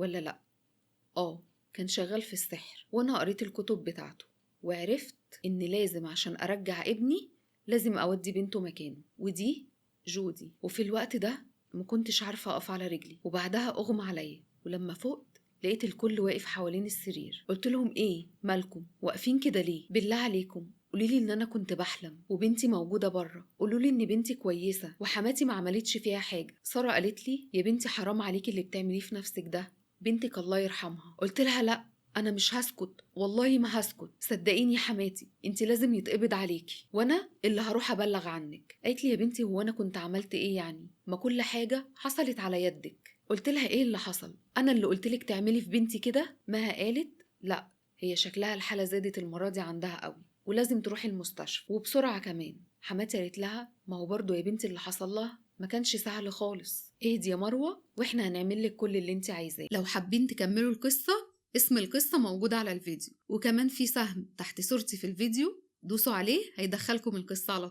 ولا لأ؟ كان شغال في السحر، وأنا قريت الكتب بتاعته وعرفت إن لازم عشان أرجع ابني لازم أودي بنته مكانه، ودي جودي. وفي الوقت ده ما كنتش عارفة أقف على رجلي، وبعدها أغمى عليا، ولما فقت لقيت الكل واقف حوالين السرير. قلت لهم إيه مالكم واقفين كده ليه؟ بالله عليكم قوليلي إن أنا كنت بحلم وبنتي موجودة بره، قولولي إن بنتي كويسة وحماتي ما عملتش فيها حاجة. سارة قالت لي يا بنتي حرام عليكي اللي بتعمليه في نفسك ده، بنتك الله يرحمها. قلت لها لأ أنا مش هسكت، والله ما هسكت، صدقيني يا حماتي انت لازم يتقبض عليكي وأنا اللي هروح أبلغ عنك. قالت لي يا بنتي هو أنا كنت عملت إيه يعني؟ ما كل حاجة حصلت على يدك. قلت لها إيه اللي حصل؟ أنا اللي قلتلك تعملي في بنتي كده؟ مها قالت لأ هي شكلها الحالة زادت المرة دي عندها قوي ولازم تروحي المستشفى وبسرعة كمان. حماتي قالت لها ما هو برضو يا بنتي اللي حصل لها ما كانش سهل خالص، اهدي يا مروة واحنا هنعمل لك كل اللي انت عايزاه. لو حابين تكملوا القصة اسم القصة موجود على الفيديو، وكمان في سهم تحت صورتي في الفيديو دوسوا عليه هيدخلكم القصة على طول.